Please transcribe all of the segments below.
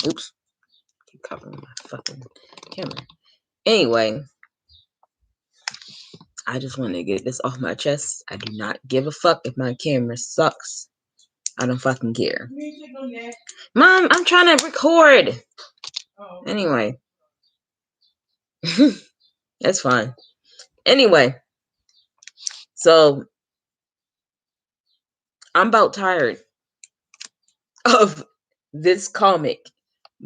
Oops. Keep covering my fucking camera. Anyway, I just wanted to get this off my chest. I do not give a fuck if my camera sucks. I don't fucking care. Mom, I'm trying to record. Anyway. That's fine. Anyway. So, I'm about tired of this comic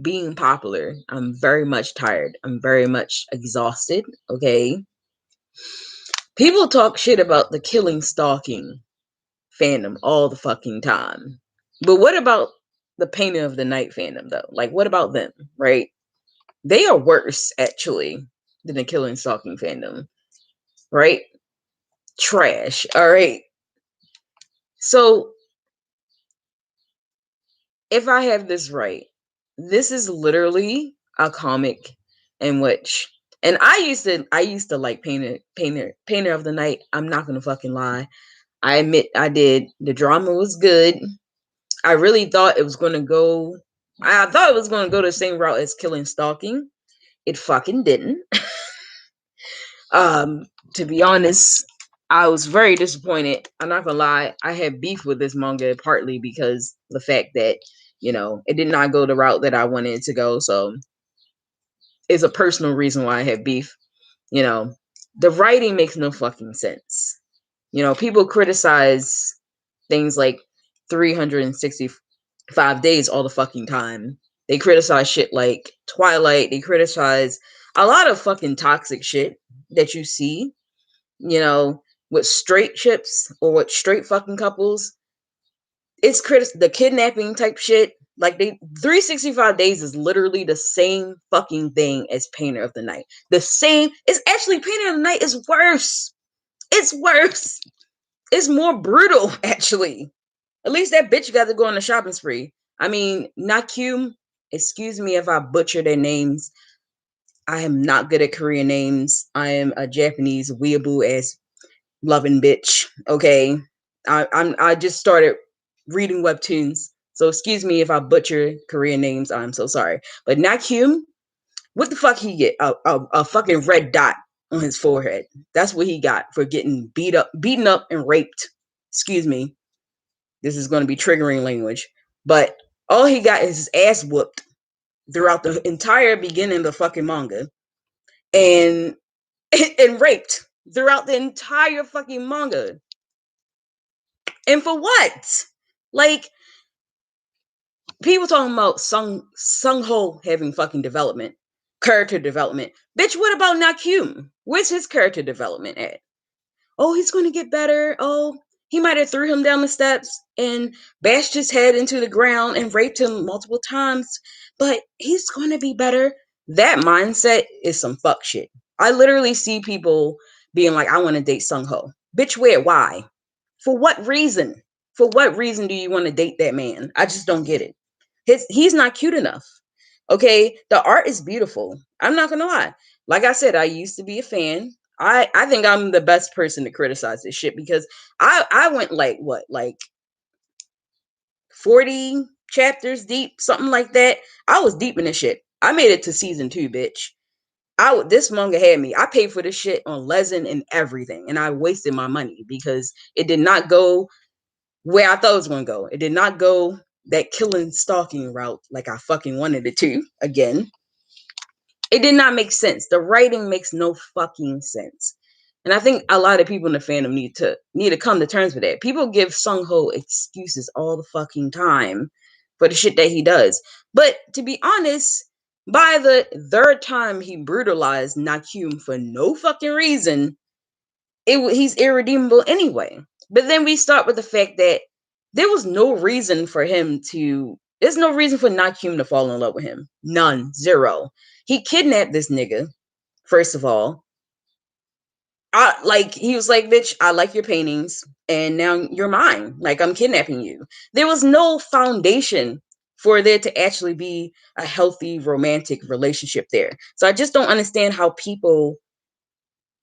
being popular. I'm very much tired. I'm very much exhausted. Okay. People talk shit about the killing, stalking fandom all the fucking time. But what about the Painter of the Night fandom, though? Like, what about them, right? They are worse, actually, than the killing, stalking fandom, right? Trash, all right? So, if I have this right, this is literally a comic in which, and I used to like Painter of the Night. I'm not gonna fucking lie. I admit I did. The drama was good. I really thought it was gonna go. I thought it was gonna go the same route as Killing Stalking. It fucking didn't. To be honest, I was very disappointed. I'm not gonna lie. I had beef with this manga partly because the fact that it did not go the route that I wanted it to go. So it's a personal reason why I have beef. You know, the writing makes no fucking sense. People criticize things like 365 days all the fucking time. They criticize shit like Twilight. They criticize a lot of fucking toxic shit that you see, with straight ships or with straight fucking couples. It's the kidnapping type shit. Like 365 days is literally the same fucking thing as Painter of the Night. The same. It's actually Painter of the Night is worse. It's worse. It's more brutal, actually. At least that bitch got to go on a shopping spree. I mean, Nakyum, excuse me if I butcher their names. I am not good at Korean names. I am a Japanese weeaboo ass loving bitch. Okay. I just started reading webtoons. So excuse me if I butcher Korean names. I'm so sorry. But Nakyum, what the fuck he get? A fucking red dot on his forehead. That's what he got for getting beaten up and raped. Excuse me. This is going to be triggering language. But all he got is his ass whooped throughout the entire beginning of the fucking manga. And raped throughout the entire fucking manga. And for what? Like, people talking about Sung Ho having fucking character development. Bitch, what about Nakyum? Where's his character development at? Oh, he's going to get better. Oh, he might have threw him down the steps and bashed his head into the ground and raped him multiple times, but he's going to be better. That mindset is some fuck shit. I literally see people being like, I want to date Sung Ho. Bitch, where? Why? For what reason? For what reason do you want to date that man? I just don't get it. He's not cute enough. Okay, the art is beautiful. I'm not gonna lie. Like I said, I used to be a fan. I think I'm the best person to criticize this shit because I went like what, like 40 chapters deep, something like that. I was deep in this shit. I made it to season 2, bitch. This manga had me. I paid for this shit on Lezen and everything, and I wasted my money because it did not go where I thought it was going to go. It did not go that killing stalking route like I fucking wanted it to. Again, it did not make sense. The writing makes no fucking sense. And I think a lot of people in the fandom need to come to terms with that. People give Sung Ho excuses all the fucking time for the shit that he does. But to be honest, by the third time he brutalized Nakyum for no fucking reason, he's irredeemable anyway. But then we start with the fact that there's no reason for Nakyum to fall in love with him. None. Zero. He kidnapped this nigga, first of all. He was like, bitch, I like your paintings, and now you're mine. Like, I'm kidnapping you. There was no foundation for there to actually be a healthy romantic relationship there. So I just don't understand how people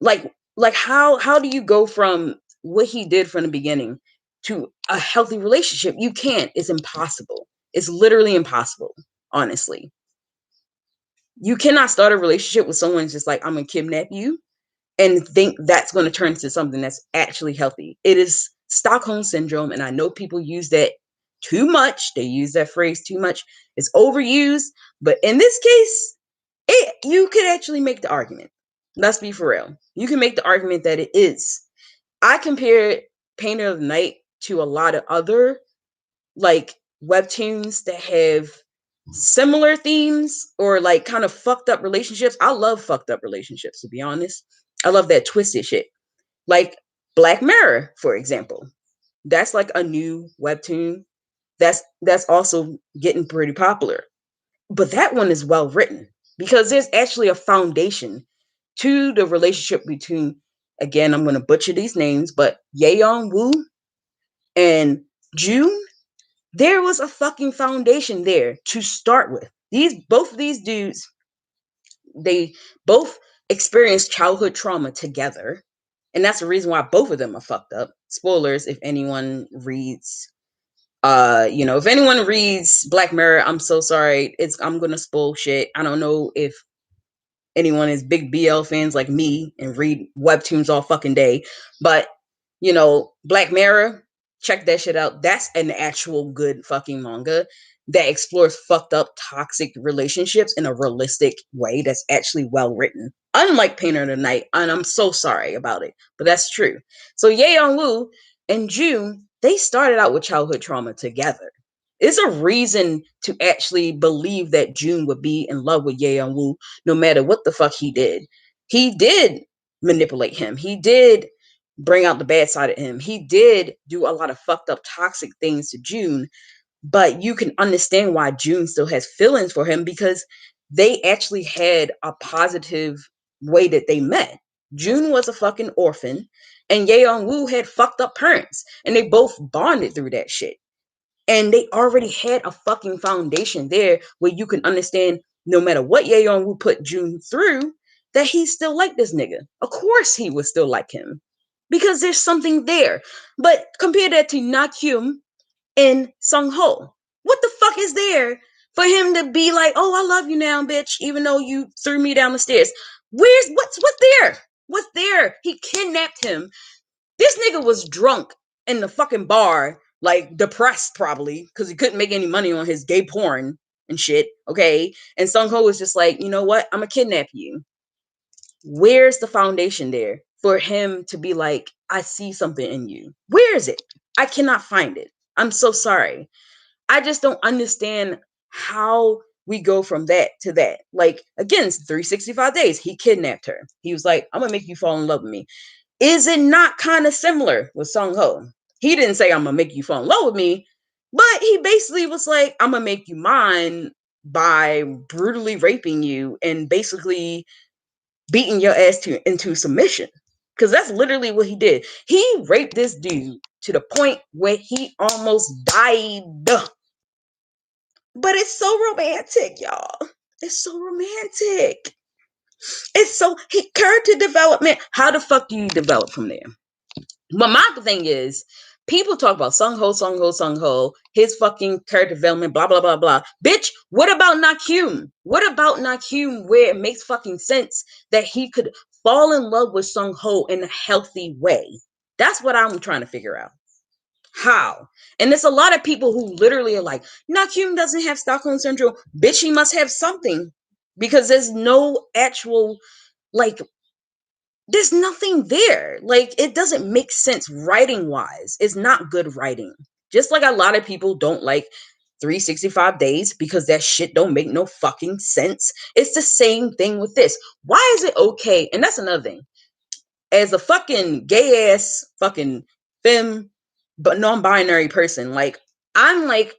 how do you go from what he did from the beginning to a healthy relationship? You can't. It's impossible. It's literally impossible. honestly. You cannot start a relationship with someone just like, I'm gonna kidnap you, and think that's going to turn into something that's actually healthy. It is Stockholm syndrome, and I know people use that too much. They use that phrase too much. It's overused, but in this case, you could actually make the argument. Let's be for real. You can make the argument that it is. I compare Painter of the Night to a lot of other like webtoons that have similar themes or like kind of fucked up relationships. I love fucked up relationships, to be honest. I love that twisted shit. Like Black Mirror, for example. That's like a new webtoon that's also getting pretty popular. But that one is well written because there's actually a foundation to the relationship between, again, I'm going to butcher these names, but Yeon Woo and June. There was a fucking foundation there to start with. Both of these dudes, they both experienced childhood trauma together, and that's the reason why both of them are fucked up. Spoilers if anyone reads if anyone reads Black Mirror, I'm so sorry. I'm gonna spoil shit. I don't know if anyone is big BL fans like me and read webtoons all fucking day, but Black Mirror, check that shit out. That's an actual good fucking manga that explores fucked up toxic relationships in a realistic way that's actually well written. Unlike Painter of the Night, and I'm so sorry about it, but that's true. So Yeon Woo and June, they started out with childhood trauma together. It's a reason to actually believe that June would be in love with Yeon Woo no matter what the fuck he did. He did manipulate him. He did bring out the bad side of him. He did do a lot of fucked up toxic things to June, but you can understand why June still has feelings for him because they actually had a positive way that they met. June was a fucking orphan, and Yeon Woo had fucked up parents, and they both bonded through that shit. And they already had a fucking foundation there where you can understand no matter what Yeon Woo put June through, that he still liked this nigga. Of course he would still like him. Because there's something there. But compare that to Nakyum and Sung Ho. What the fuck is there for him to be like, oh, I love you now, bitch, even though you threw me down the stairs? What's there? What's there? He kidnapped him. This nigga was drunk in the fucking bar, like depressed probably, because he couldn't make any money on his gay porn and shit. Okay. And Sung Ho was just like, you know what? I'm gonna kidnap you. Where's the foundation there for him to be like, I see something in you? Where is it? I cannot find it. I'm so sorry. I just don't understand how we go from that to that. Like, again, it's 365 days. He kidnapped her. He was like, I'm going to make you fall in love with me. Is it not kind of similar with Sung Ho? He didn't say, I'm going to make you fall in love with me, but he basically was like, I'm going to make you mine by brutally raping you and basically beating your ass into submission. Because that's literally what he did. He raped this dude to the point where he almost died. But it's so romantic, y'all. It's so romantic. It's so character development. How the fuck do you develop from there? But my thing is, people talk about Sung Ho, his fucking character development, blah, blah, blah, blah. Bitch, what about Nakyum? What about Nakyum where it makes fucking sense that he could fall in love with Sung Ho in a healthy way? That's what I'm trying to figure out. How? And there's a lot of people who literally are like, Nakyum doesn't have Stockholm Syndrome. Bitch, he must have something. Because there's no actual, like, there's nothing there. Like, it doesn't make sense writing wise. It's not good writing. Just like a lot of people don't like 365 days because that shit don't make no fucking sense. It's the same thing with this. Why is it okay? And that's another thing. As a fucking gay ass fucking femme but non-binary person, like, I'm like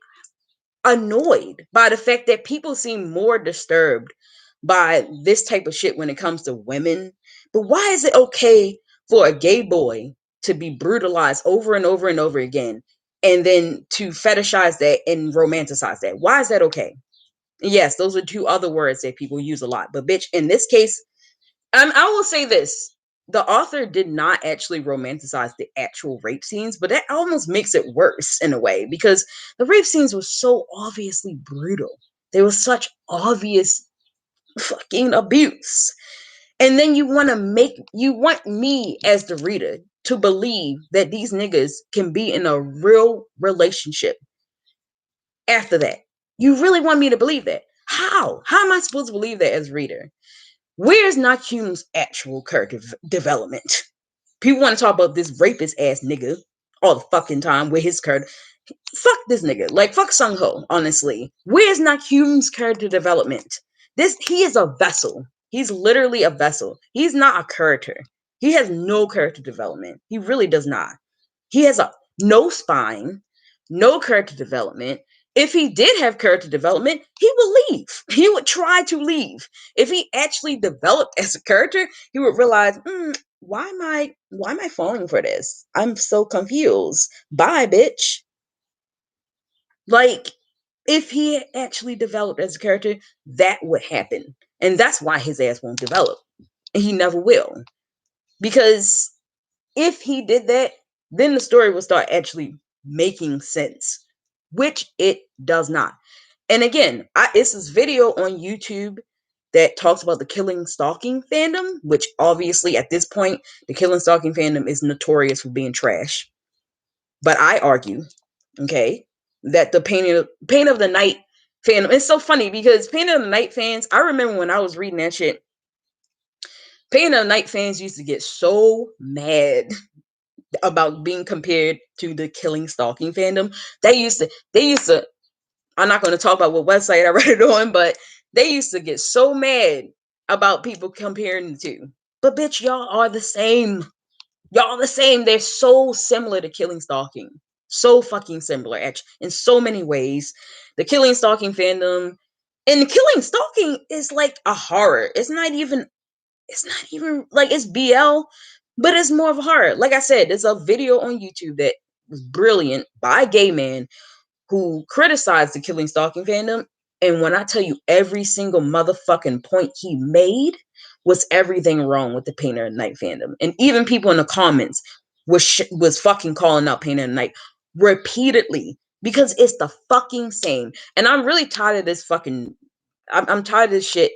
annoyed by the fact that people seem more disturbed by this type of shit when it comes to women. But why is it okay for a gay boy to be brutalized over and over and over again and then to fetishize that and romanticize that? Why is that okay? Yes, those are two other words that people use a lot. But bitch, in this case, I will say this. The author did not actually romanticize the actual rape scenes, but that almost makes it worse in a way because the rape scenes were so obviously brutal. There was such obvious fucking abuse. And then you want me as the reader to believe that these niggas can be in a real relationship after that. You really want me to believe that? How? How am I supposed to believe that as a reader? Where's Nakyum's actual character development? People want to talk about this rapist ass nigga all the fucking time with his character. Fuck this nigga. Like, fuck Sung Ho, honestly. Where's Nakyum's character development? He is a vessel. He's literally a vessel. He's not a character. He has no character development. He really does not. He has no spine, no character development. If he did have character development, he would leave. He would try to leave. If he actually developed as a character, he would realize, why am I falling for this? I'm so confused. Bye, bitch. Like, if he actually developed as a character, that would happen. And that's why his ass won't develop. And he never will. Because if he did that, then the story will start actually making sense, which it does not. And again, it's this video on YouTube that talks about the killing stalking fandom, which obviously at this point, the killing stalking fandom is notorious for being trash. But I argue, okay, that the Pain of the Night fandom, it's so funny because Pain of the Night fans, I remember when I was reading that shit, Pain of the Night fans used to get so mad about being compared to the killing stalking fandom. They used to, I'm not going to talk about what website I read it on, but they used to get so mad about people comparing the two. But bitch, y'all are the same. Y'all the same. They're so similar to killing stalking. So fucking similar, actually, in so many ways. The killing stalking fandom and killing stalking is like a horror. It's not even like it's BL, but it's more of a horror. Like I said, there's a video on YouTube that was brilliant by a gay man who criticized the killing stalking fandom. And when I tell you every single motherfucking point he made was everything wrong with the Painter of Night fandom. And even people in the comments was fucking calling out Painter of Night repeatedly because it's the fucking same. And I'm really tired of this fucking I'm tired of this shit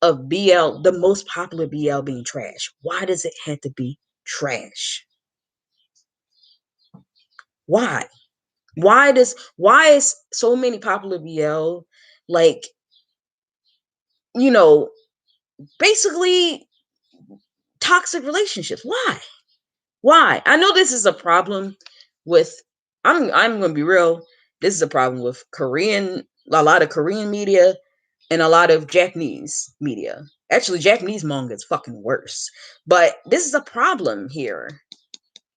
of BL, the most popular BL being trash. Why does it have to be trash? Why? Why is so many popular BL like, you know, basically toxic relationships? Why? I know this is a problem with I'm gonna be real. This is a problem with a lot of Korean media and a lot of Japanese media. Actually, Japanese manga is fucking worse. But this is a problem here,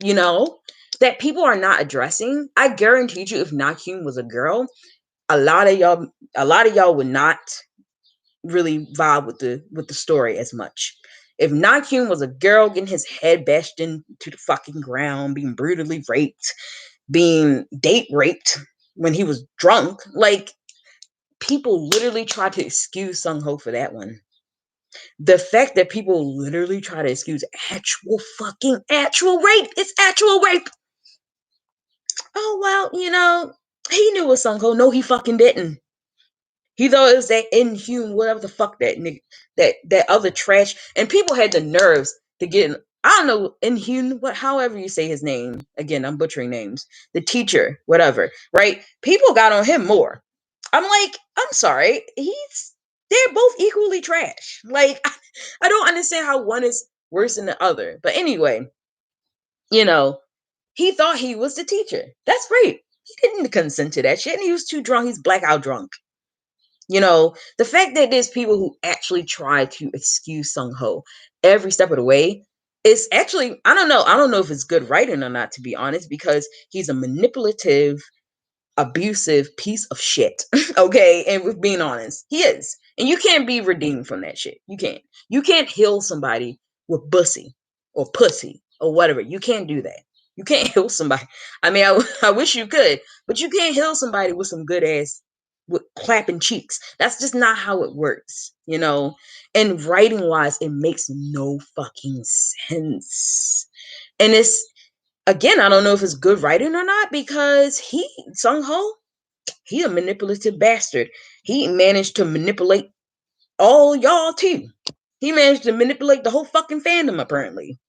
you know, that people are not addressing. I guarantee you, if Nakyun was a girl, a lot of y'all would not really vibe with the story as much. If Nakyun was a girl getting his head bashed into the fucking ground, being brutally raped, being date raped when he was drunk, like, people literally try to excuse Sung Ho for that one. The fact that people literally try to excuse actual rape, it's actual rape. Oh well, he knew it was Sung Ho. No, he fucking didn't. He thought it was that inhuman, whatever the fuck that nigga, that other trash. And people had the nerves to get in. I don't know, inhuman, however you say his name. Again, I'm butchering names. The teacher, whatever, right? People got on him more. I'm like, I'm sorry. They're both equally trash. Like, I don't understand how one is worse than the other. But anyway, he thought he was the teacher. That's rape. He didn't consent to that shit. And he was too drunk. He's blackout drunk. The fact that there's people who actually try to excuse Sung Ho every step of the way is actually, I don't know. I don't know if it's good writing or not, to be honest, because he's a manipulative, abusive piece of shit. Okay. And with being honest, he is. And you can't be redeemed from that shit. You can't. You can't heal somebody with bussy or pussy or whatever. You can't do that. You can't heal somebody. I mean, I wish you could, but you can't heal somebody with some good ass with clapping cheeks. That's just not how it works. And writing wise, it makes no fucking sense. And it's, again, I don't know if it's good writing or not, because Sung Ho, he a manipulative bastard. He managed to manipulate all y'all too. He managed to manipulate the whole fucking fandom apparently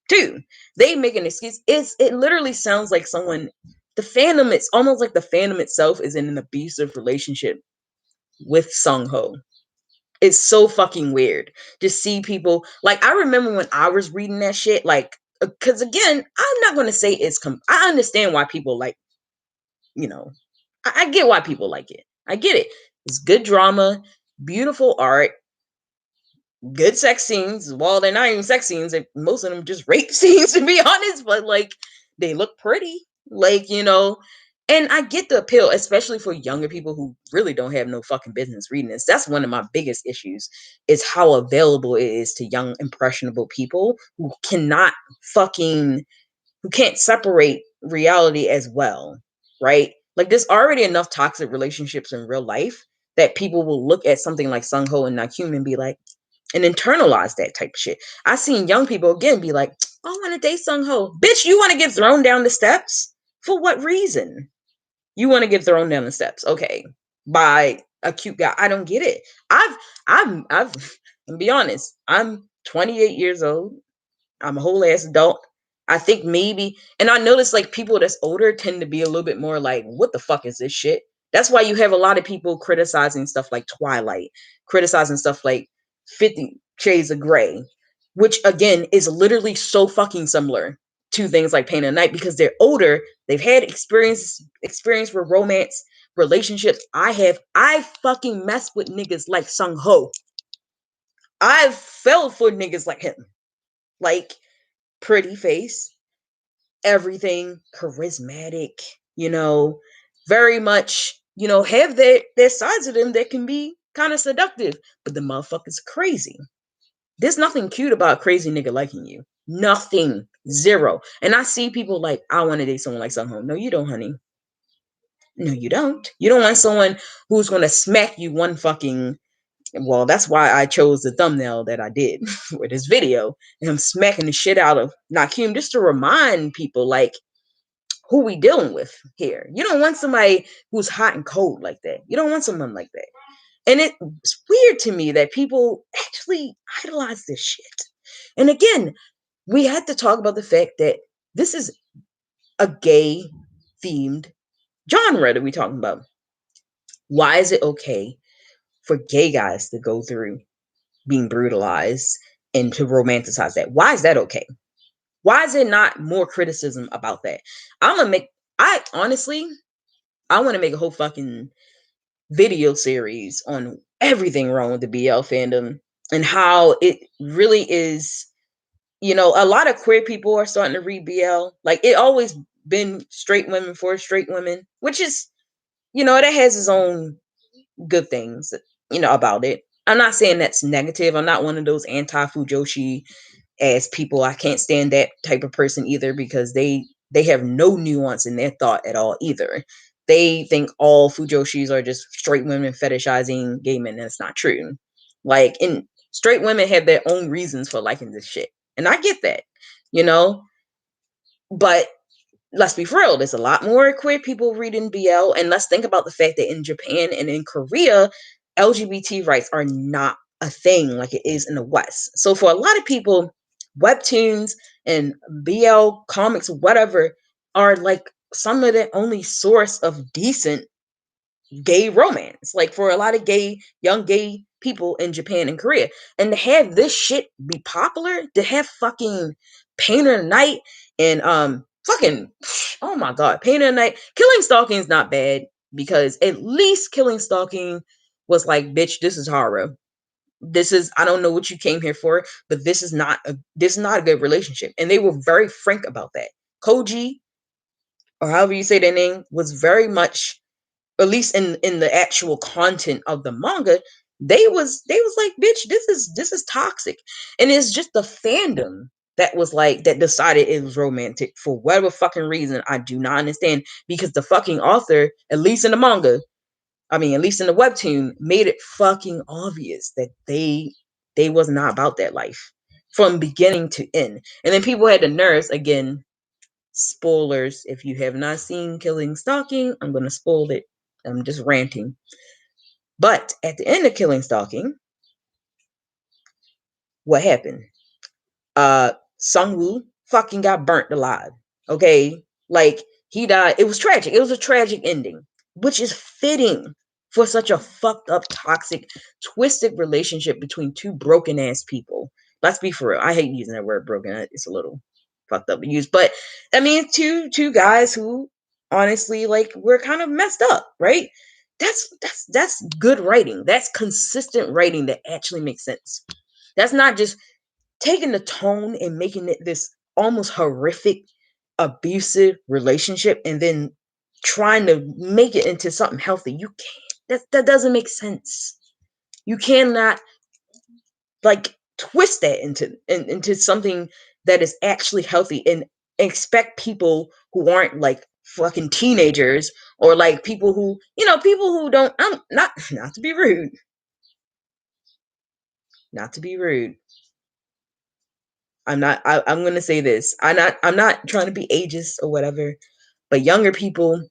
too. They make an excuse. It literally sounds like someone, the fandom, it's almost like the fandom itself is in an abusive relationship with Sung Ho. It's so fucking weird to see people like, I remember when I was reading that shit, like, because again, I'm not going to say I understand why people like, you know, I get why people like it. I get it. It's good drama, beautiful art, good sex scenes. Well, they're not even sex scenes. Most of them just rape scenes, to be honest. But like, they look pretty. Like, and I get the appeal, especially for younger people who really don't have no fucking business reading this. That's one of my biggest issues, is how available it is to young impressionable people who can't separate reality as well, right? Like, there's already enough toxic relationships in real life that people will look at something like Sung Ho and Nakyum and be like, and internalize that type of shit. I've seen young people again be like, I want to date Sung Ho. Bitch, you want to get thrown down the steps? For what reason? You want to get thrown down the steps, okay, by a cute guy. I don't get it. I've and be honest, I'm 28 years old. I'm a whole ass adult. I think maybe, and I notice like people that's older tend to be a little bit more like, what the fuck is this shit? That's why you have a lot of people criticizing stuff like Twilight, criticizing stuff like 50 Shades of Grey, which again is literally so fucking similar to things like Pain of Night, because they're older, they've had experience with romance, relationships. I fucking mess with niggas like Sung Ho. I've fell for niggas like him. Like, pretty face, everything, charismatic, very much, have their sides of them that can be kind of seductive, but the motherfucker's crazy. There's nothing cute about a crazy nigga liking you. Nothing. Zero. And I see people like, I want to date someone like Sung Ho. No, you don't, honey. No, you don't. You don't want someone who's going to smack you one fucking. Well, that's why I chose the thumbnail that I did for this video. And I'm smacking the shit out of Nakyum just to remind people, like, who we dealing with here. You don't want somebody who's hot and cold like that. You don't want someone like that. And it's weird to me that people actually idolize this shit. And again, we had to talk about the fact that this is a gay themed genre that we're talking about. Why is it okay for gay guys to go through being brutalized and to romanticize that? Why is that okay? Why is there not more criticism about that? I want to make a whole fucking video series on everything wrong with the BL fandom and how it really is. A lot of queer people are starting to read BL. Like, it always been straight women for straight women, which is, that has its own good things, about it. I'm not saying that's negative. I'm not one of those anti-Fujoshi as people. I can't stand that type of person either, because they have no nuance in their thought at all either. They think all Fujoshis are just straight women fetishizing gay men. That's not true. Like, and straight women have their own reasons for liking this shit. And I get that, but let's be for real, there's a lot more queer people reading BL. And let's think about the fact that in Japan and in Korea, LGBT rights are not a thing like it is in the West. So for a lot of people, webtoons and BL comics, whatever, are like some of the only source of decent gay romance, like for a lot of young gay people in Japan and Korea. And to have this shit be popular, to have fucking Painter Night and fucking, oh my god, Painter Night, Killing Stalking is not bad, because at least Killing Stalking was like, bitch, this is horror. This is, I don't know what you came here for, but this is not a good relationship. And they were very frank about that. Koji, or however you say their name, was very much, at least in the actual content of the manga, they was like, bitch, this is toxic. And it's just the fandom that was like, that decided it was romantic for whatever fucking reason. I do not understand, because the fucking author, at least in the manga, I mean, at least in the webtoon, made it fucking obvious that they was not about that life from beginning to end. And then people had the nerves, again, spoilers, if you have not seen Killing Stalking, I'm gonna spoil it I'm just ranting. But at the end of Killing Stalking, what happened? Sungwoo fucking got burnt alive. Okay? Like, he died. It was tragic. It was a tragic ending, which is fitting for such a fucked up, toxic, twisted relationship between two broken ass people. Let's be for real. I hate using that word broken. It's a little fucked up to use. But I mean, two guys who honestly, like, were kind of messed up, right? That's good writing. That's consistent writing that actually makes sense. That's not just taking the tone and making it this almost horrific, abusive relationship and then trying to make it into something healthy. You can't. That doesn't make sense. You cannot, like, twist that into something that is actually healthy and expect people who aren't like fucking teenagers, or like people who, people who don't, I'm not to be rude. Not to be rude. I'm going to say this. I'm not trying to be ageist or whatever, but younger people,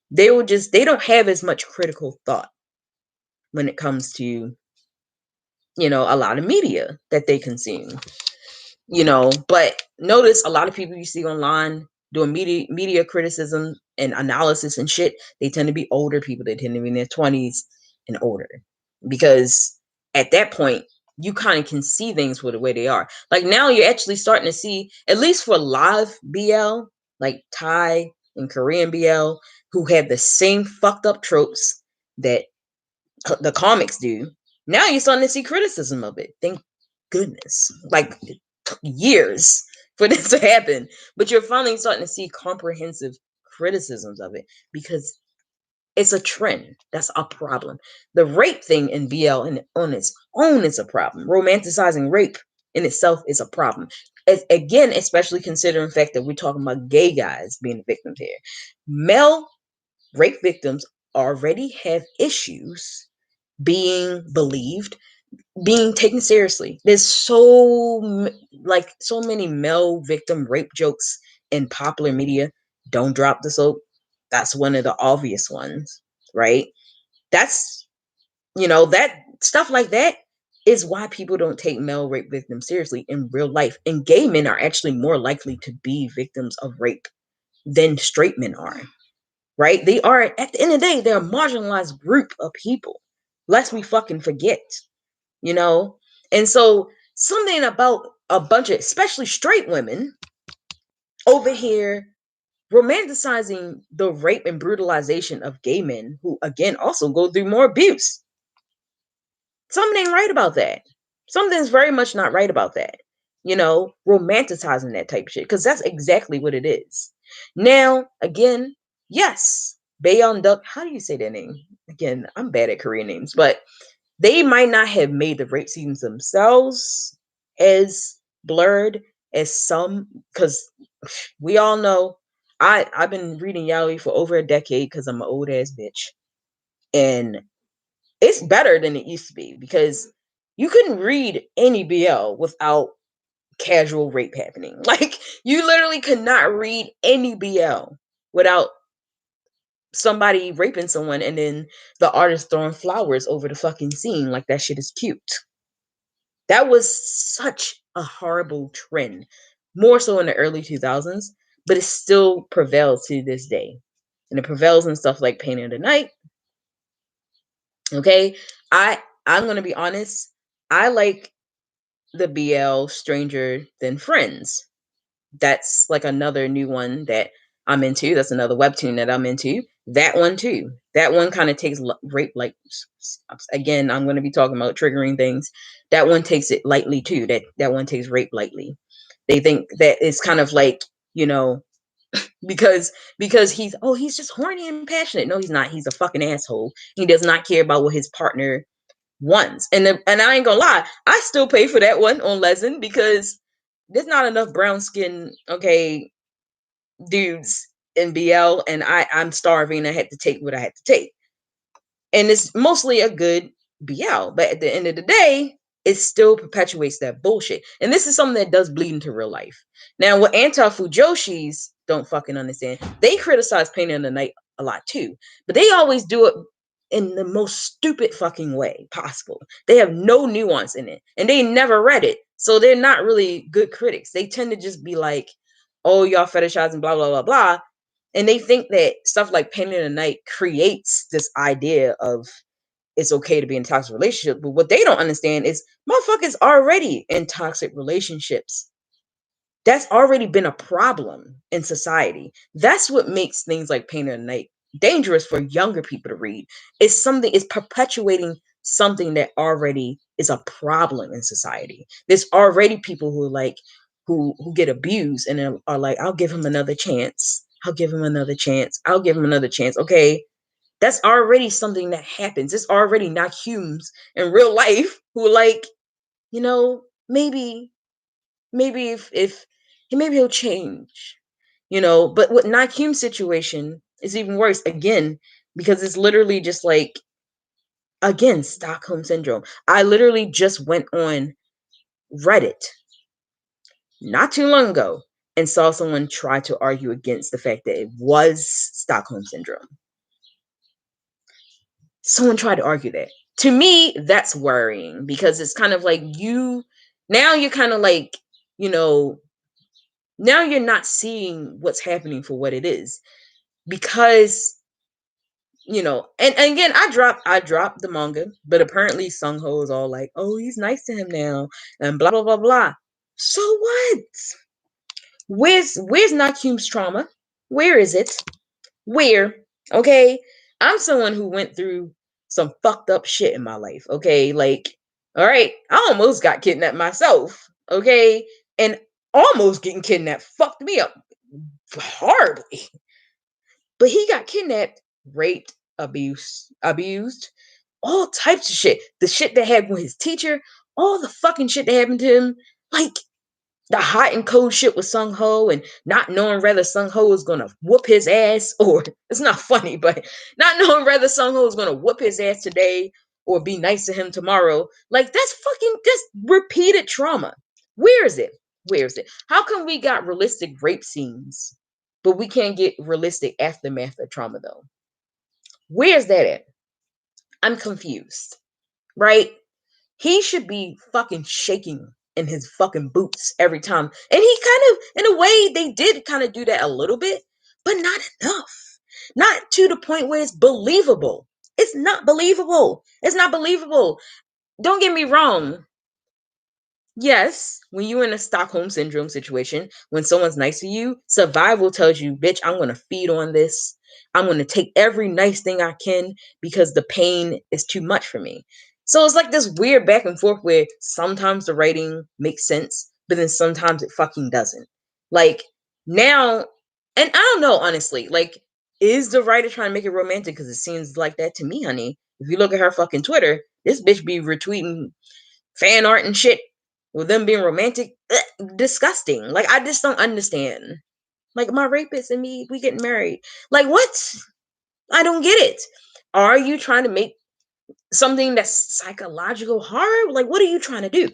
they don't have as much critical thought when it comes to, a lot of media that they consume. But notice a lot of people you see online doing media criticism and analysis and shit, they tend to be older people. They tend to be in their 20s and older, because at that point you kind of can see things for the way they are. Like, now you're actually starting to see, at least for live BL, like Thai and Korean BL, who have the same fucked up tropes that the comics do. Now you're starting to see criticism of it. Thank goodness. Like, it took years for this to happen, but you're finally starting to see comprehensive criticisms of it, because it's a trend. That's a problem. The rape thing in BL on its own is a problem. Romanticizing rape in itself is a problem. Again, especially considering the fact that we're talking about gay guys being victims here. Male rape victims already have issues being believed, being taken seriously. There's so many male victim rape jokes in popular media. Don't drop the soap. That's one of the obvious ones, right? That's, that stuff like that is why people don't take male rape victims seriously in real life. And gay men are actually more likely to be victims of rape than straight men are, right? They are, at the end of the day, they're a marginalized group of people. Lest we fucking forget, you know? And so something about a bunch of, especially straight women over here, romanticizing the rape and brutalization of gay men who, again, also go through more abuse. Something ain't right about that. Something's very much not right about that. Romanticizing that type of shit, because that's exactly what it is. Now, again, yes, Bayon Duck, how do you say that name? Again, I'm bad at Korean names, but they might not have made the rape scenes themselves as blurred as some, because we all know I've been reading yaoi for over a decade because I'm an old ass bitch, and it's better than it used to be, because you couldn't read any BL without casual rape happening. Like, you literally could not read any BL without somebody raping someone and then the artist throwing flowers over the fucking scene like that shit is cute. That was such a horrible trend, more so in the early 2000s, but it still prevails to this day. And it prevails in stuff like Pain of the Night. Okay? I'm going to be honest, I like the BL Stranger Than Friends. That's like another new one that I'm into. That's another webtoon that I'm into. That one too. That one kind of takes rape, like, again, I'm going to be talking about triggering things. That one takes it lightly too. That one takes rape lightly. They think that it's kind of like, because he's just horny and passionate. No, he's not. He's a fucking asshole. He does not care about what his partner wants. And I ain't gonna lie, I still pay for that one on Lezen, because there's not enough brown skin, okay, dudes in BL, and I'm starving. I had to take what I had to take. And it's mostly a good BL, but at the end of the day, it still perpetuates that bullshit. And this is something that does bleed into real life. Now, what anti-Fujoshis don't fucking understand, they criticize Pain in the Night a lot too. But they always do it in the most stupid fucking way possible. They have no nuance in it, and they never read it. So they're not really good critics. They tend to just be like, oh, y'all fetishizing blah blah blah blah. And they think that stuff like Pain in the Night creates this idea of it's okay to be in a toxic relationship. But what they don't understand is motherfuckers already in toxic relationships. That's already been a problem in society. That's what makes things like Pain in the Night dangerous for younger people to read. It's perpetuating something that already is a problem in society. There's already people who are like who get abused and are like, I'll give him another chance. I'll give him another chance. I'll give him another chance. Okay, that's already something that happens. It's already not humans in real life who like, maybe if maybe he'll change, But with Nakeem's situation is even worse again because it's literally just like again Stockholm syndrome. I literally just went on Reddit not too long ago and saw someone try to argue against the fact that it was Stockholm syndrome. Someone tried to argue that. To me, that's worrying because it's kind of like you're kind of like, now you're not seeing what's happening for what it is because and again I dropped the manga, but apparently Sung Ho is all like, oh, he's nice to him now and blah blah blah blah. So what? Where's Nakyum's trauma? Where is it? Where? Okay, I'm someone who went through some fucked up shit in my life. Okay, like, all right, I almost got kidnapped myself. Okay, and almost getting kidnapped fucked me up horribly. But he got kidnapped, raped, abused, all types of shit. The shit that happened with his teacher, all the fucking shit that happened to him, like the hot and cold shit with Sung Ho and not knowing whether Sung Ho is gonna whoop his ass or it's not funny, but not knowing whether Sung Ho is gonna whoop his ass today or be nice to him tomorrow. Like that's repeated trauma. Where is it? Where is it? How come we got realistic rape scenes, but we can't get realistic aftermath of trauma though? Where's that at? I'm confused. Right? He should be fucking shaking in his fucking boots every time. And he kind of, in a way, they did kind of do that a little bit, but not enough. Not to the point where it's believable. It's not believable. It's not believable. Don't get me wrong. Yes, when you're in a Stockholm syndrome situation, when someone's nice to you, survival tells you, bitch, I'm going to feed on this. I'm going to take every nice thing I can because the pain is too much for me. So it's like this weird back and forth where sometimes the writing makes sense, but then sometimes it fucking doesn't. Like now, and I don't know, honestly, like, is the writer trying to make it romantic? Because it seems like that to me, honey. If you look at her fucking Twitter, this bitch be retweeting fan art and shit with them being romantic. Disgusting. Like, I just don't understand. Like, my rapist and me, we getting married. Like, what? I don't get it. Are you trying to make something that's psychological horror? Like, what are you trying to do?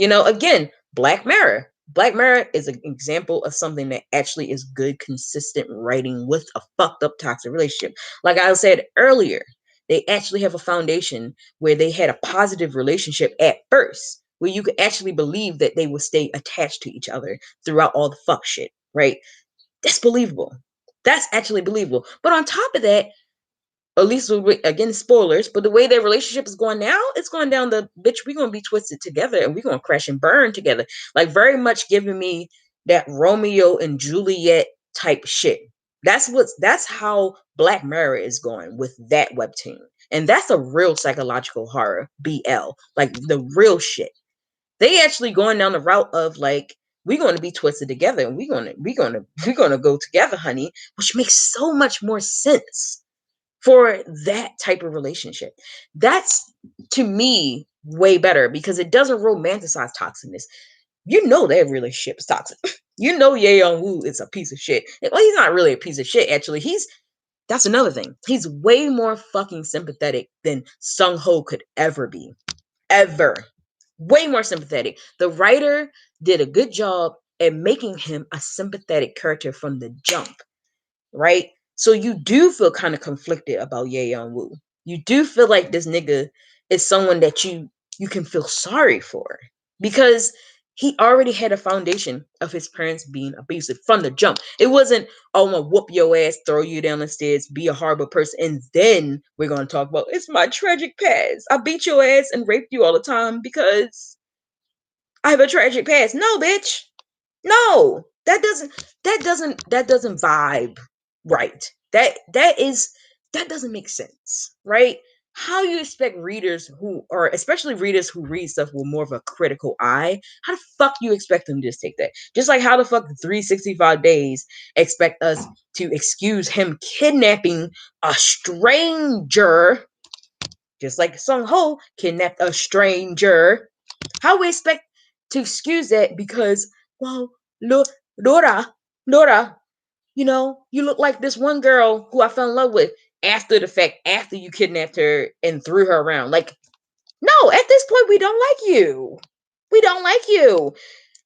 Again, Black Mirror. Black Mirror is an example of something that actually is good, consistent writing with a fucked up toxic relationship. Like I said earlier, they actually have a foundation where they had a positive relationship at first, where you could actually believe that they would stay attached to each other throughout all the fuck shit, right? That's believable. That's actually believable. But on top of that, at least again, spoilers, but the way their relationship is going now, it's going down the bitch. We're gonna be twisted together and we're gonna crash and burn together. Like, very much giving me that Romeo and Juliet type shit. That's how Black Mirror is going with that webtoon. And that's a real psychological horror BL, like the real shit. They actually going down the route of like, we're going to be twisted together and we're going to go together, honey, which makes so much more sense for that type of relationship. That's, to me, way better because it doesn't romanticize toxicness. That relationship is toxic. Ye Young Woo is a piece of shit. Well, he's not really a piece of shit, actually. That's another thing. He's way more fucking sympathetic than Sung Ho could ever be. Ever. Way more sympathetic. The writer did a good job at making him a sympathetic character from the jump, right? So you do feel kind of conflicted about Ye Young Woo. You do feel like this nigga is someone that you can feel sorry for because he already had a foundation of his parents being abusive from the jump. It wasn't, oh, I'm gonna whoop your ass, throw you down the stairs, be a horrible person, and then we're gonna talk about it's my tragic past. I beat your ass and raped you all the time because I have a tragic past. No, bitch. No, that doesn't vibe right. That doesn't make sense, right? How you expect readers who, or especially readers who read stuff with more of a critical eye, how the fuck you expect them to just take that? Just like how the fuck the 365 days expect us to excuse him kidnapping a stranger, just like Sung Ho kidnapped a stranger. How we expect to excuse that because, well, Laura, Laura, you look like this one girl who I fell in love with after the fact, after you kidnapped her and threw her around. Like, no, at this point, we don't like you. We don't like you.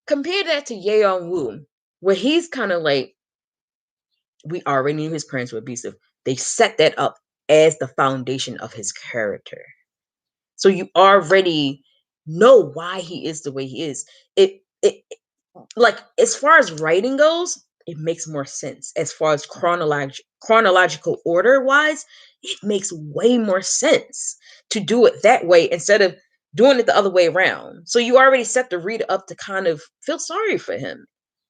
Compare that to Yeon Woo, where he's kind of like, we already knew his parents were abusive. They set that up as the foundation of his character. So you already know why he is the way he is. It like as far as writing goes, it makes more sense. As far as chronological order wise, it makes way more sense to do it that way instead of doing it the other way around. So you already set the reader up to kind of feel sorry for him.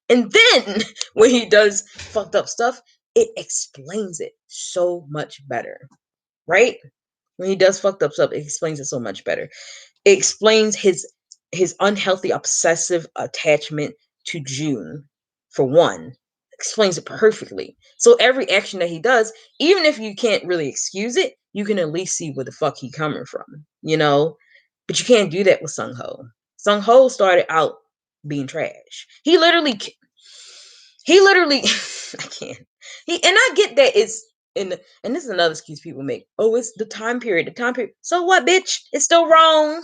And then when he does fucked up stuff, it explains it so much better, right? When he does fucked up stuff, it explains it so much better. It explains his unhealthy obsessive attachment to June, for one. Explains it perfectly. So every action that he does, even if you can't really excuse it, you can at least see where the fuck he coming from. But you can't do that with Sung Ho. Sung Ho started out being trash. He literally I can't. And I get that it's and this is another excuse people make. Oh, it's the time period. The time period. So what, bitch? It's still wrong.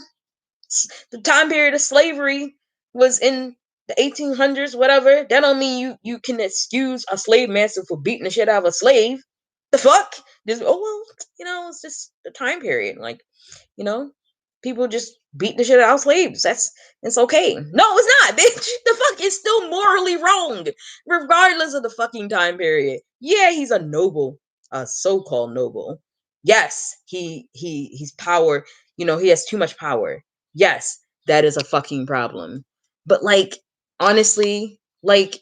The time period of slavery was in the 1800s, whatever. That don't mean you can excuse a slave master for beating the shit out of a slave. The fuck? Just, oh well, it's just the time period. Like, you know, people just beat the shit out of slaves. It's okay. No, it's not, bitch. The fuck is still morally wrong, regardless of the fucking time period. Yeah, he's a noble, a so-called noble. Yes, he's power. He has too much power. Yes, that is a fucking problem. But like, honestly, like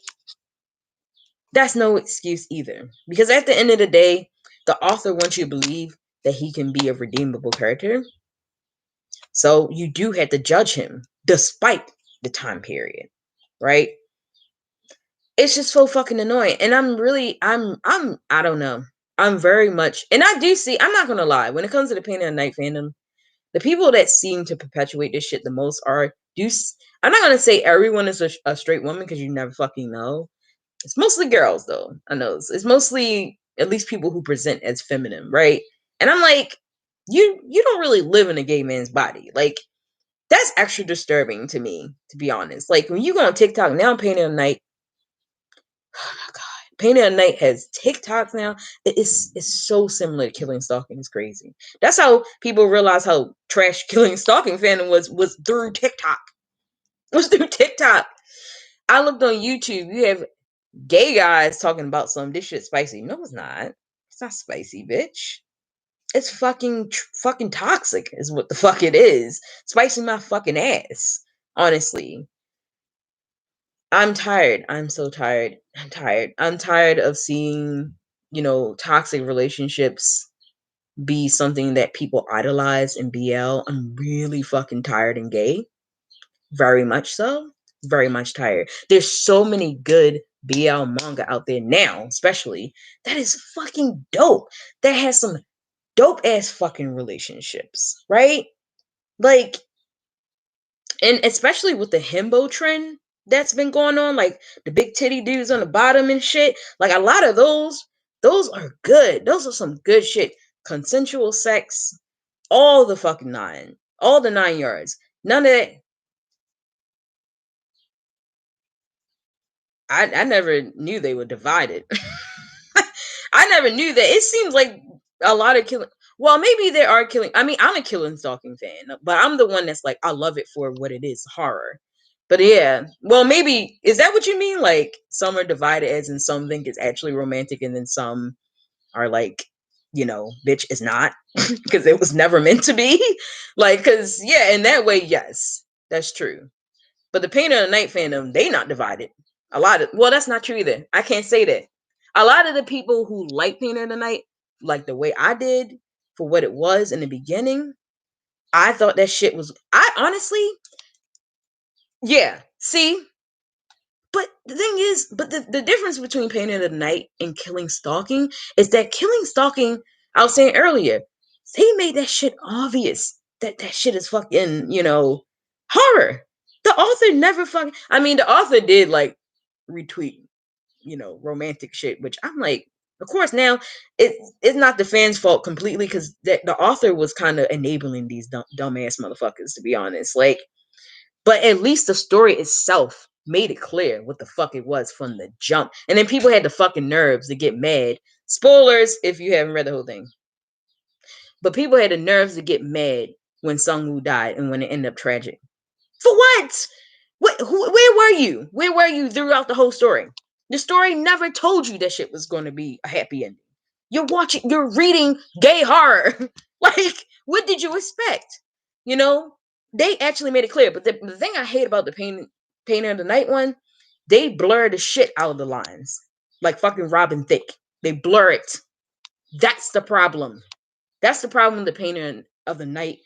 that's no excuse either. Because at the end of the day, the author wants you to believe that he can be a redeemable character. So you do have to judge him despite the time period, right? It's just so fucking annoying. And I don't know. I'm very much, and I do see, I'm not gonna lie, when it comes to the Pain of the Night fandom, the people that seem to perpetuate this shit the most I'm not gonna say everyone is a straight woman because you never fucking know. It's mostly girls though. I know it's mostly at least people who present as feminine, right? And I'm like, you don't really live in a gay man's body. Like, that's extra disturbing to me, to be honest. Like, when you go on TikTok now, Pain of the Night, oh my god, Pain of the Night has TikToks now. It's so similar to Killing Stalking. It's crazy. That's how people realize how trash Killing Stalking fandom was through TikTok. It was through TikTok. I looked on YouTube. You have gay guys talking about some this shit spicy. No, it's not. It's not spicy, bitch. It's fucking toxic, is what the fuck it is. Spicy my fucking ass. Honestly, I'm tired. I'm so tired. I'm tired. I'm tired of seeing, toxic relationships be something that people idolize in BL. I'm really fucking tired and gay. Very much so. Very much tired. There's so many good BL manga out there now, especially that is fucking dope. That has some dope ass fucking relationships, right? Like, and especially with the himbo trend that's been going on, like the big titty dudes on the bottom and shit. Like, a lot of those are good. Those are some good shit. Consensual sex, all the fucking all the 9 yards. None of that. I never knew they were divided. I never knew that. It seems like a lot of killing. Well, maybe there are killing. I mean, I'm a killing stalking fan, but I'm the one that's like, I love it for what it is, horror. But yeah, well, maybe is that what you mean? Like some are divided, as in some think it's actually romantic, and then some are like, bitch, is not because it was never meant to be. Like, because yeah, in that way, yes, that's true. But the Painter of the Night fandom, they not divided. A lot of that's not true either. I can't say that. A lot of the people who like Painter of the Night, like the way I did, for what it was in the beginning, I thought that shit was. I honestly, yeah. See, but the thing is, the difference between Painter of the Night and Killing Stalking is that Killing Stalking, I was saying earlier, he made that shit obvious that that shit is fucking, horror. The author never fucking. I mean, the author did like retweet, romantic shit, which I'm like, of course now it's not the fans' fault completely because the author was kind of enabling these dumbass motherfuckers, to be honest. Like, but at least the story itself made it clear what the fuck it was from the jump. And then people had the fucking nerves to get mad. Spoilers if you haven't read the whole thing. But people had the nerves to get mad when Sung Woo died and when it ended up tragic. For what? Where were you? Where were you throughout the whole story? The story never told you that shit was going to be a happy ending. You're reading gay horror. Like, what did you expect? You know, they actually made it clear. But the thing I hate about the Painter of the Night one, they blur the shit out of the lines. Like fucking Robin Thicke. They blur it. That's the problem. That's the problem with the Painter of the Night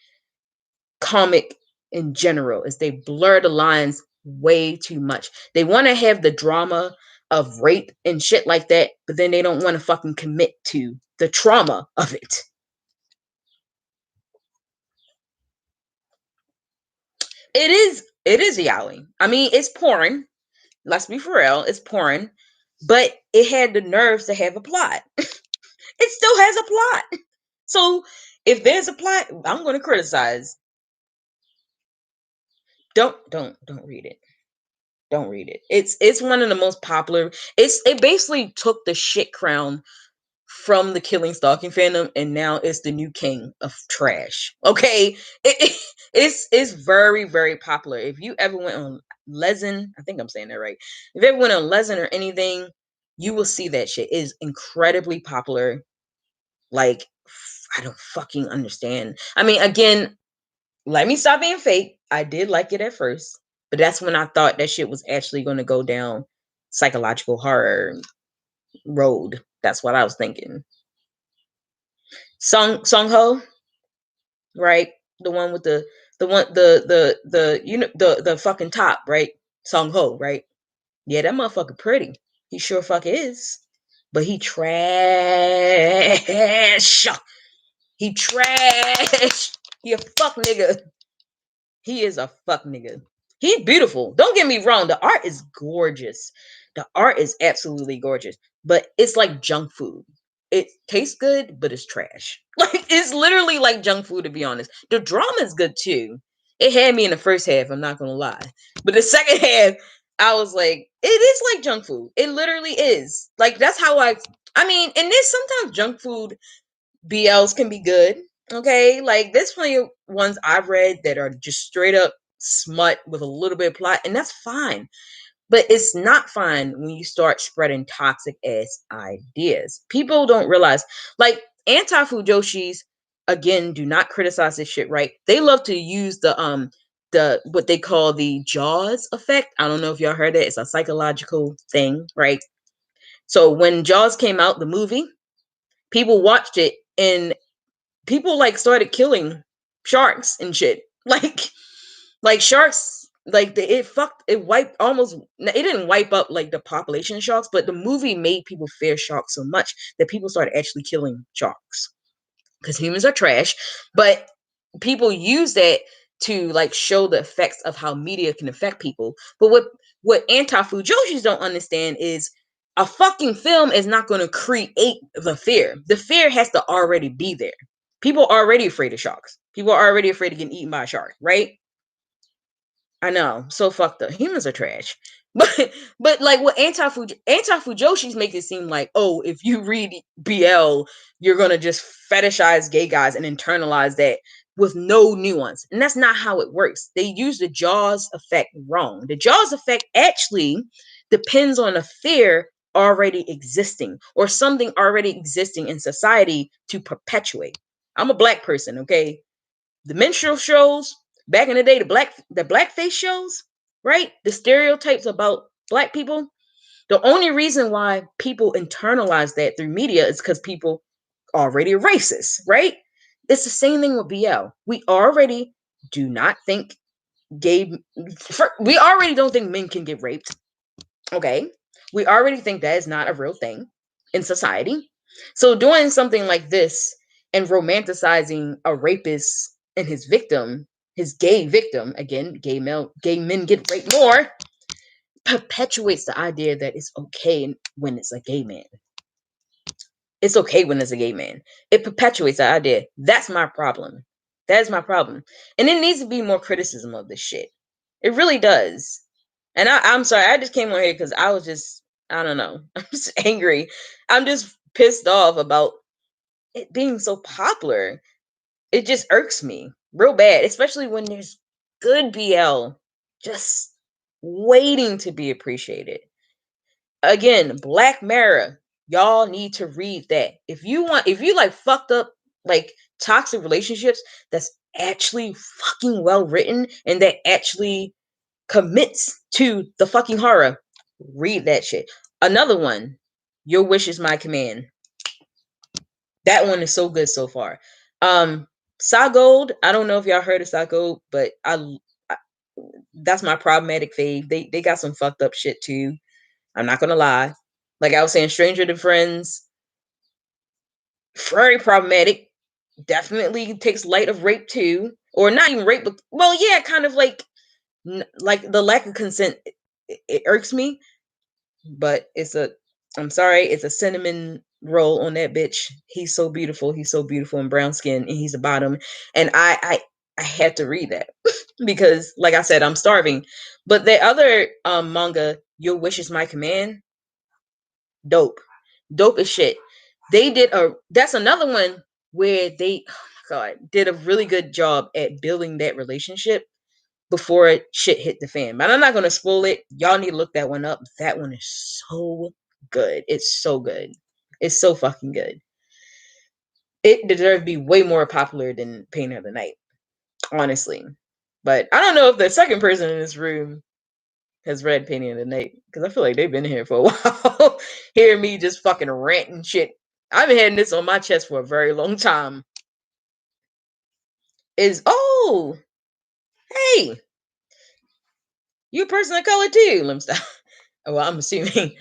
comic in general, is they blur the lines way too much. They want to have the drama of rape and shit like that, but then they don't want to fucking commit to the trauma of it. It is yaoi. I mean, it's porn. Let's be for real, it's porn, but it had the nerves to have a plot. It still has a plot. So if there's a plot, I'm going to criticize. Don't read it. Don't read it. It's one of the most popular. It basically took the shit crown from the Killing Stalking fandom, and now it's the new king of trash. Okay, it's very very popular. If you ever went on Lezen, I think I'm saying that right. If you ever went on Lezen or anything, you will see that shit. It is incredibly popular. Like, I don't fucking understand. I mean, again, let me stop being fake. I did like it at first, but that's when I thought that shit was actually going to go down psychological horror road. That's what I was thinking. Song Ho, right? The one with the one the the fucking top, right? Song Ho, right? Yeah, that motherfucker pretty. He sure fuck is. But he trash. He trash. He a fuck nigga. He is a fuck nigga. He's beautiful. Don't get me wrong. The art is gorgeous. The art is absolutely gorgeous. But it's like junk food. It tastes good, but it's trash. Like, it's literally like junk food, to be honest. The drama is good too. It had me in the first half, I'm not gonna lie. But the second half, I was like, it is like junk food. It literally is. Like, that's how I mean, and there's sometimes junk food BLs can be good. Okay, like there's plenty of ones I've read that are just straight up smut with a little bit of plot, and that's fine. But it's not fine when you start spreading toxic ass ideas. People don't realize, like, anti-fujoshis, again, do not criticize this shit, right? They love to use the what they call the Jaws effect. I don't know if y'all heard it. It's a psychological thing, right? So when Jaws came out, the movie, people watched it and people like started killing sharks and shit. Like sharks, like it wiped almost. It didn't wipe up like the population of sharks, but the movie made people fear sharks so much that people started actually killing sharks because humans are trash. But people use that to like show the effects of how media can affect people. But what anti-fujoshis don't understand is a fucking film is not going to create the fear. The fear has to already be there. People are already afraid of sharks. People are already afraid of getting eaten by a shark, right? I know. So fucked up. Humans are trash. But like what anti-Fujoshi's make it seem like, oh, if you read BL, you're gonna just fetishize gay guys and internalize that with no nuance. And that's not how it works. They use the Jaws effect wrong. The Jaws effect actually depends on a fear already existing or something already existing in society to perpetuate. I'm a black person, okay? The minstrel shows back in the day, the blackface shows, right? The stereotypes about black people. The only reason why people internalize that through media is because people already racist, right? It's the same thing with BL. We already do not think gay. We already don't think men can get raped. Okay, we already think that is not a real thing in society. So doing something like this and romanticizing a rapist and his victim, his gay victim, again, gay men get raped more, perpetuates the idea that it's okay when it's a gay man. It's okay when it's a gay man. It perpetuates the idea. That's my problem. That is my problem. And it needs to be more criticism of this shit. It really does. And I'm sorry, I just came on here because I was just, I don't know, I'm just angry. I'm just pissed off about it being so popular. It just irks me real bad, especially when there's good BL just waiting to be appreciated. Again, Black Mirror, y'all need to read that. If you like fucked up, like toxic relationships, that's actually fucking well written and that actually commits to the fucking horror, read that shit. Another one, Your Wish is My Command. That one is so good so far. Sagold, I don't know if y'all heard of Sagold, but I that's my problematic fave. They got some fucked up shit too. I'm not gonna lie. Like I was saying, Stranger Than Friends, very problematic. Definitely takes light of rape too, or not even rape, but well, yeah, kind of like the lack of consent. It irks me, but I'm sorry, it's a cinnamon roll on that bitch. He's so beautiful. He's so beautiful in brown skin, and he's the bottom. And I had to read that because, like I said, I'm starving. But the other manga, Your Wish is My Command, dope, dope as shit. That's another one where they, oh my god, did a really good job at building that relationship before shit hit the fan. But I'm not gonna spoil it. Y'all need to look that one up. That one is so good. It's so good. It's so fucking good. It deserves to be way more popular than Painter of the Night, honestly. But I don't know if the second person in this room has read Painting of the Night because I feel like they've been here for a while. Hearing me just fucking ranting shit. I've been having this on my chest for a very long time. Oh, hey, you a person of color too? Let me stop. Well, I'm assuming.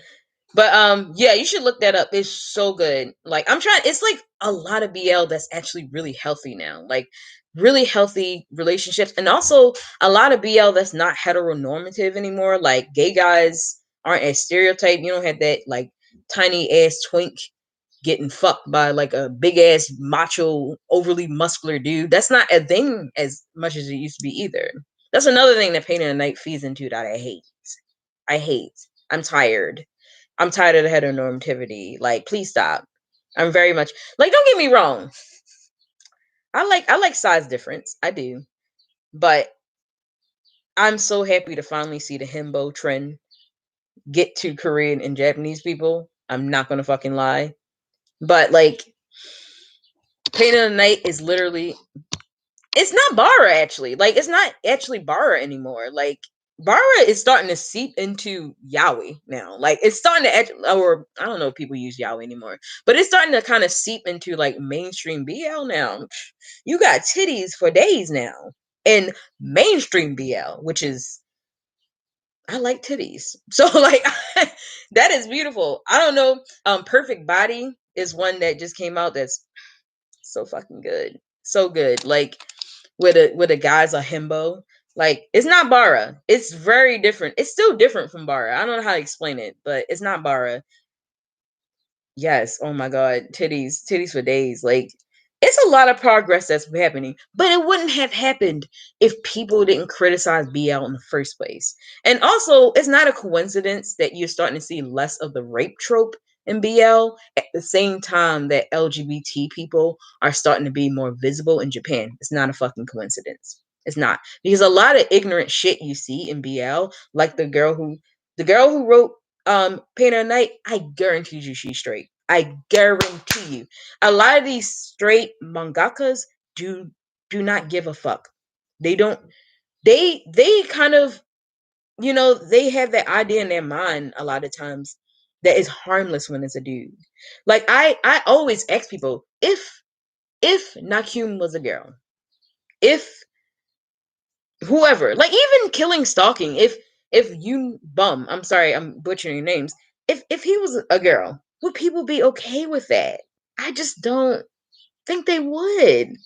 But yeah, you should look that up. It's so good. Like it's like a lot of BL that's actually really healthy now. Like really healthy relationships and also a lot of BL that's not heteronormative anymore. Like gay guys aren't as stereotyped. You don't have that like tiny ass twink getting fucked by like a big ass macho overly muscular dude. That's not a thing as much as it used to be either. That's another thing that Pain in the Night feeds into that I hate. I hate. I'm tired. I'm tired of the heteronormativity. Like, please stop. I'm very much like, don't get me wrong. I like size difference. I do. But I'm so happy to finally see the himbo trend get to Korean and Japanese people. I'm not gonna fucking lie. But like Pain of the Night is literally it's not Bara actually. Like it's not actually Bara anymore. Like Bara is starting to seep into yaoi now. Like it's starting to, or I don't know if people use yaoi anymore, but it's starting to kind of seep into like mainstream BL now. You got titties for days now in mainstream BL, which is I like titties, so like that is beautiful. I don't know. Perfect Body is one that just came out. That's so fucking good, so good. Like with a guy's a himbo. Like it's not Bara. It's very different. It's still different from Bara. I don't know how to explain it, but it's not Bara. Yes. Oh my god. Titties. Titties for days. Like It's a lot of progress that's happening, but it wouldn't have happened if people didn't criticize BL in the first place. And also, it's not a coincidence that you're starting to see less of the rape trope in BL at the same time that LGBT people are starting to be more visible in Japan. It's not a fucking coincidence. It's not. Because a lot of ignorant shit you see in BL, like the girl who wrote Pain at Night, I guarantee you she's straight. I guarantee you a lot of these straight mangakas do not give a fuck. They don't. They kind of, they have that idea in their mind a lot of times that is harmless when it's a dude. Like I always ask people, if Nakyum was a girl, if whoever, like even killing stalking, if you bum, I'm sorry, I'm butchering your names, if he was a girl, would people be okay with that? I just don't think they would.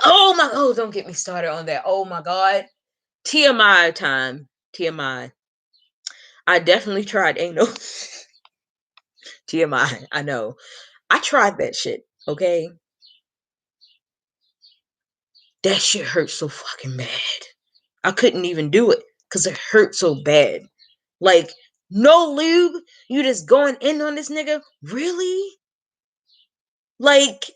Oh, don't get me started on that. Oh my god. TMI time. TMI. I definitely tried anal. TMI. I know. I tried that shit. Okay. That shit hurt so fucking bad. I couldn't even do it because it hurt so bad. Like, no lube. You just going in on this nigga? Really? Like,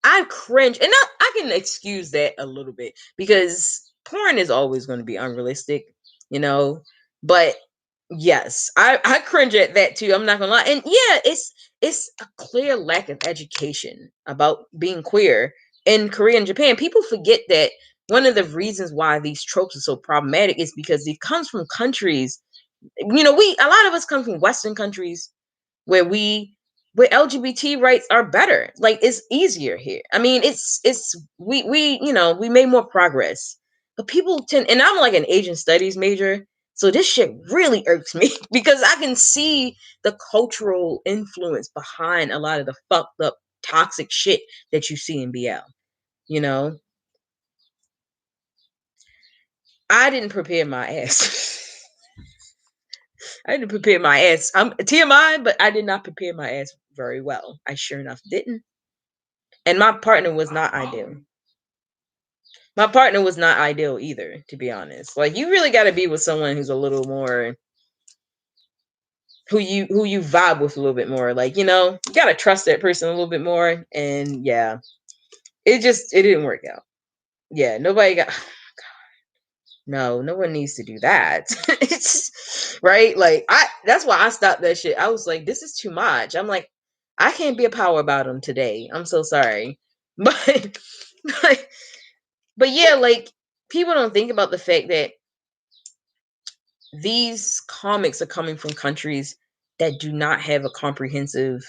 I cringe. And I can excuse that a little bit because porn is always going to be unrealistic, you know? But yes, I cringe at that too. I'm not gonna lie. And yeah, it's a clear lack of education about being queer in Korea and Japan. People forget that one of the reasons why these tropes are so problematic is because it comes from countries. We a lot of us come from Western countries where where LGBT rights are better. Like it's easier here. I mean, it's we made more progress. But people tend, and I'm like an Asian studies major, so this shit really irks me because I can see the cultural influence behind a lot of the fucked up toxic shit that you see in BL. You know, I didn't prepare my ass. I didn't prepare my ass. I'm TMI, but I did not prepare my ass very well. I sure enough didn't. And my partner was not ideal. My partner was not ideal either, to be honest. Like you really got to be with someone who's a little more who you vibe with a little bit more. Like, you got to trust that person a little bit more, and yeah. It didn't work out. Yeah, nobody got no one needs to do that. It's right? Like that's why I stopped that shit. I was like, this is too much. I'm like, I can't be a power bottom today. I'm so sorry. But but, but yeah, like people don't think about the fact that these comics are coming from countries that do not have a comprehensive,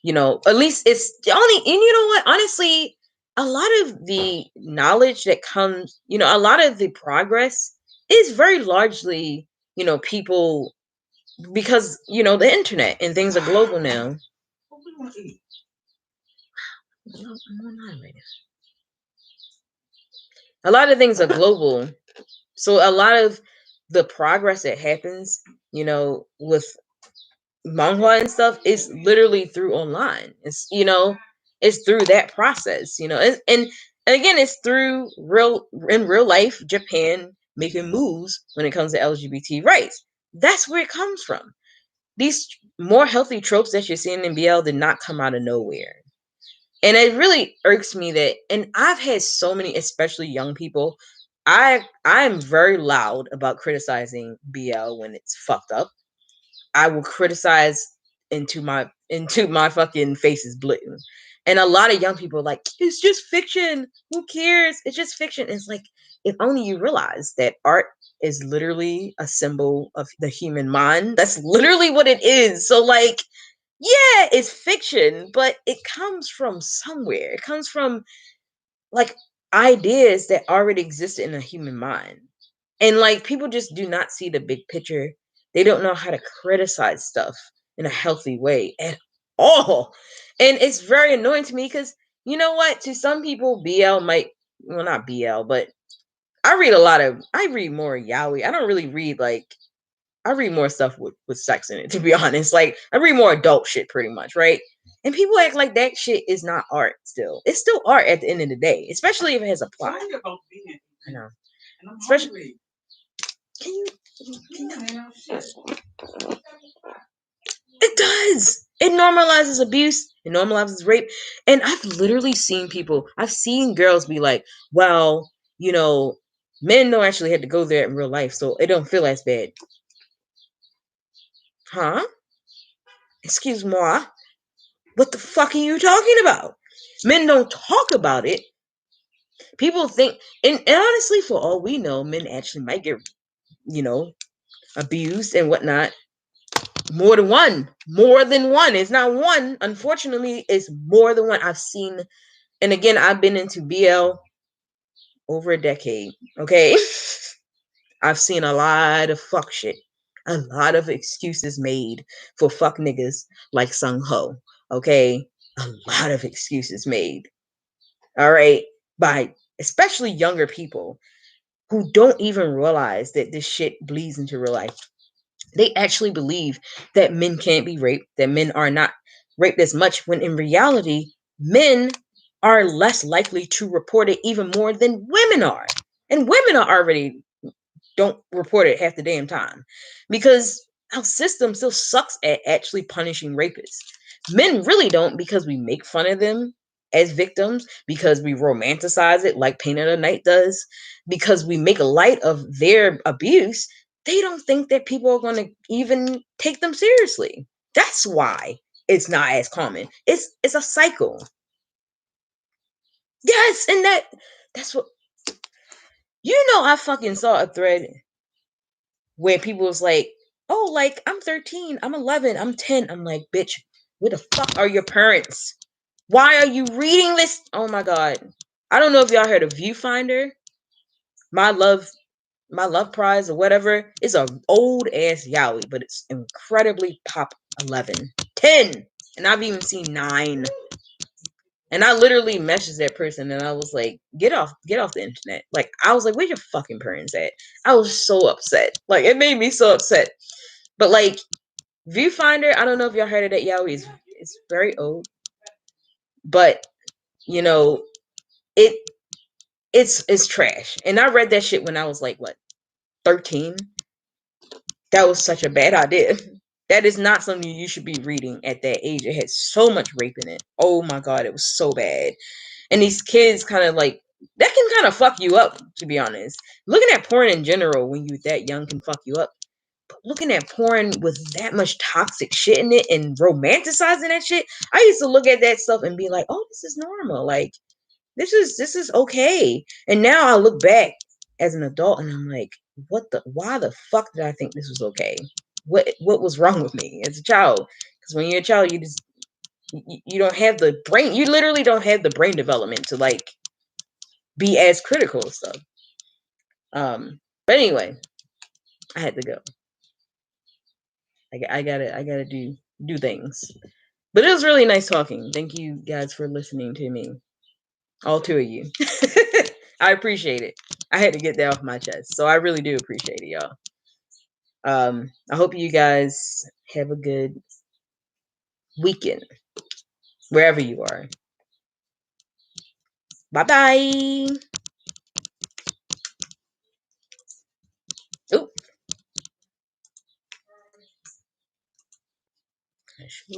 at least it's only, and you know what, honestly, a lot of the knowledge that comes, a lot of the progress is very largely, people, because, the internet and things are global now. A lot of things are global. So a lot of the progress that happens, with manhwa and stuff is literally through online. It's through that process, and again, it's through real life Japan making moves when it comes to LGBT rights. That's where it comes from. These more healthy tropes that you're seeing in BL did not come out of nowhere. And it really irks me that, and I've had so many, especially young people. I'm very loud about criticizing BL when it's fucked up. I will criticize into my fucking face is blue. And a lot of young people are like, it's just fiction. Who cares? It's just fiction. It's like, if only you realize that art is literally a symbol of the human mind. That's literally what it is. So like, yeah, it's fiction, but it comes from somewhere. It comes from like ideas that already existed in the human mind. And like people just do not see the big picture. They don't know how to criticize stuff in a healthy way at all. And it's very annoying to me because you know what? To some people, BL might, well, not BL, but I read more yaoi. I don't really read like, I read more stuff with sex in it, to be honest. Like I read more adult shit pretty much, right? And people act like that shit is not art still. It's still art at the end of the day, especially if it has a plot. I know. Especially. Can you? It does. It normalizes abuse. It normalizes rape. And I've literally seen people, I've seen girls be like, well, men don't actually have to go there in real life, so it don't feel as bad. Huh? Excuse moi? What the fuck are you talking about? Men don't talk about it. People think, and honestly, for all we know, men actually might get, abused and whatnot. More than one. More than one. It's not one. Unfortunately, it's more than one. I've seen, and again, I've been into BL over a decade. Okay. I've seen a lot of fuck shit. A lot of excuses made for fuck niggas like Sung Ho. Okay. A lot of excuses made. All right. By especially younger people who don't even realize that this shit bleeds into real life. They actually believe that men can't be raped, that men are not raped as much, when in reality, men are less likely to report it even more than women are. And women are already don't report it half the damn time because our system still sucks at actually punishing rapists. Men really don't, because we make fun of them as victims, because we romanticize it like Paint of the Night does, because we make light of their abuse. They don't think that people are going to even take them seriously. That's why it's not as common. It's a cycle. Yes, and that's what, I fucking saw a thread where people was like, oh, like, I'm 13, I'm 11, I'm 10. I'm like, bitch, where the fuck are your parents? Why are you reading this? Oh my God. I don't know if y'all heard of Viewfinder. My love, my love prize or whatever. It's a old ass yaoi, but it's incredibly pop 11. 10. And I've even seen 9. And I literally messaged that person and I was like, get off the internet. Like, I was like, where's your fucking parents at? I was so upset. Like, it made me so upset. But like, Viewfinder, I don't know if y'all heard of that yaoi. It's very old. But, you know, it it's trash. And I read that shit when I was like, what, 13? That was such a bad idea. That is not something you should be reading at that age. It had so much rape in it. Oh my God, it was so bad. And these kids kind of like, that can kind of fuck you up, to be honest. Looking at porn in general when you're that young can fuck you up. But looking at porn with that much toxic shit in it and romanticizing that shit, I used to look at that stuff and be like, oh, this is normal. Like, this is okay. And now I look back as an adult and I'm like, why the fuck did I think this was okay? What was wrong with me as a child? Because when you're a child, you don't have the brain. You literally don't have the brain development to like be as critical of stuff. But anyway, I had to go. I gotta do things. But it was really nice talking. Thank you guys for listening to me. All 2 of you. I appreciate it. I had to get that off my chest. So I really do appreciate it, y'all. I hope you guys have a good weekend wherever you are. Bye bye.